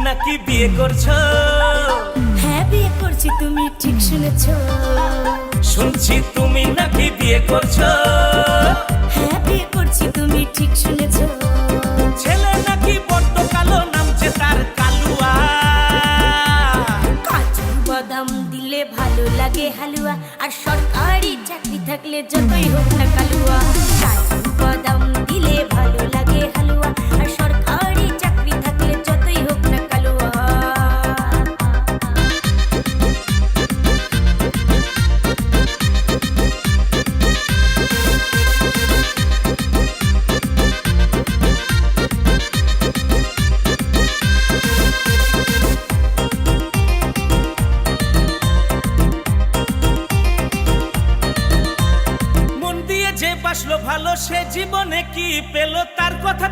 নাকি বিয়ে করছো? হ্যাঁ বিয়ে করছি, তুমি ঠিক শুনেছো। শুনছি তুমি নাকি বিয়ে করছো। হ্যাঁ বিয়ে করছি, তুমি ঠিক শুনেছো। ছেলে নাকি বড্ড কালো, নামছে তার কালুয়া। কাজু বাদাম দিলে ভালো লাগে হালুয়া, আর সরকারি চাকরি থাকলে যতই হোক না কালুয়া। কাজু বাদাম দিলে ভালো লাগে হালুয়া, আর সরকারি চাকরি থাকলে যতই হোক না কালুয়া। মন দিয়ে যে বাসলো ভালো, সে জীবনে কি পেল তার কথা